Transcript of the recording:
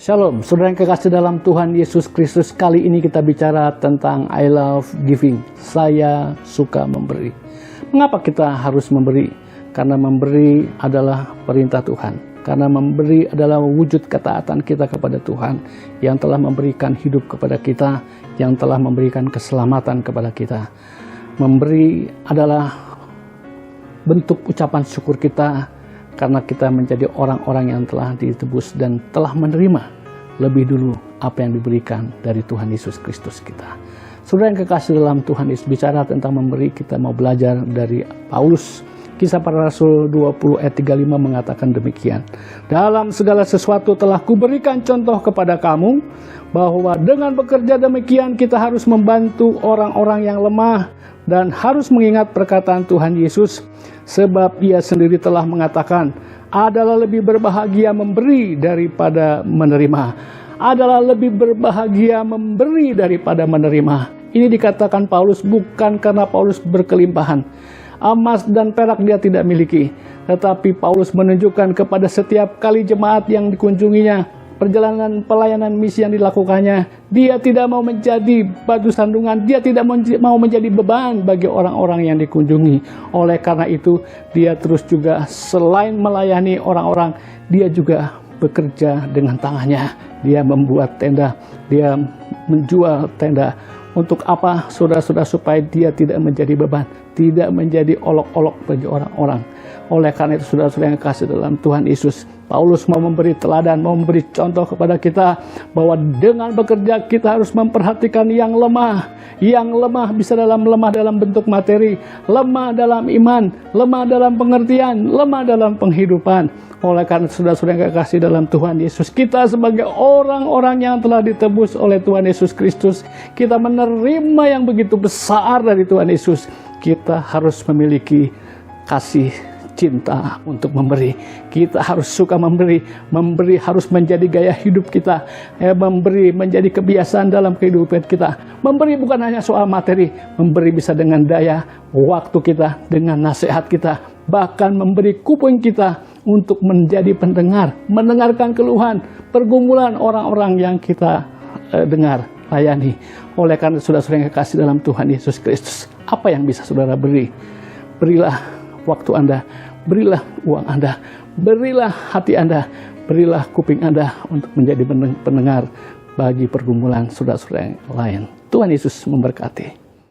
Shalom, saudara yang kekasih dalam Tuhan Yesus Kristus. Kali ini kita bicara tentang I love giving. Saya suka memberi. Mengapa kita harus memberi? Karena memberi adalah perintah Tuhan. Karena memberi adalah wujud ketaatan kita kepada Tuhan yang telah memberikan hidup kepada kita, yang telah memberikan keselamatan kepada kita. Memberi adalah bentuk ucapan syukur kita karena kita menjadi orang-orang yang telah ditebus dan telah menerima lebih dulu apa yang diberikan dari Tuhan Yesus Kristus kita. Saudara yang kekasih dalam Tuhan Yesus, bicara tentang memberi, kita mau belajar dari Paulus. Kisah Para Rasul 20 ayat 35 mengatakan demikian. Dalam segala sesuatu telah kuberikan contoh kepada kamu, bahwa dengan bekerja demikian kita harus membantu orang-orang yang lemah dan harus mengingat perkataan Tuhan Yesus, sebab Ia sendiri telah mengatakan, adalah lebih berbahagia memberi daripada menerima. Adalah lebih berbahagia memberi daripada menerima. Ini dikatakan Paulus bukan karena Paulus berkelimpahan. Emas dan perak dia tidak miliki. Tetapi Paulus menunjukkan kepada setiap kali jemaat yang dikunjunginya, perjalanan pelayanan misi yang dilakukannya, dia tidak mau menjadi batu sandungan, dia tidak mau menjadi beban bagi orang-orang yang dikunjungi. Oleh karena itu, dia terus juga selain melayani orang-orang, dia juga bekerja dengan tangannya. Dia membuat tenda, dia menjual tenda. Untuk apa, saudara-saudara? Supaya dia tidak menjadi beban, tidak menjadi olok-olok bagi orang-orang. Oleh karena itu, saudara-saudara yang kasih dalam Tuhan Yesus, Paulus mau memberi teladan, mau memberi contoh kepada kita bahwa dengan bekerja kita harus memperhatikan yang lemah. Yang lemah bisa lemah dalam bentuk materi, lemah dalam iman, lemah dalam pengertian, lemah dalam penghidupan. Oleh karena itu, saudara-saudara yang kekasih dalam Tuhan Yesus, kita sebagai orang-orang yang telah ditebus oleh Tuhan Yesus Kristus, kita menerima yang begitu besar dari Tuhan Yesus. Kita harus memiliki kasih cinta untuk memberi. Kita harus suka memberi. Memberi harus menjadi gaya hidup kita. Memberi menjadi kebiasaan dalam kehidupan kita. Memberi bukan hanya soal materi. Memberi bisa dengan daya, waktu kita, dengan nasihat kita. Bahkan memberi kuping kita untuk menjadi pendengar. Mendengarkan keluhan, pergumulan orang-orang yang kita dengar, layani. Oleh karena saudara-saudara yang kekasih dalam Tuhan Yesus Kristus, apa yang bisa saudara beri? Berilah waktu Anda, berilah uang Anda, berilah hati Anda, berilah kuping Anda untuk menjadi pendengar bagi pergumulan saudara-saudara yang lain. Tuhan Yesus memberkati.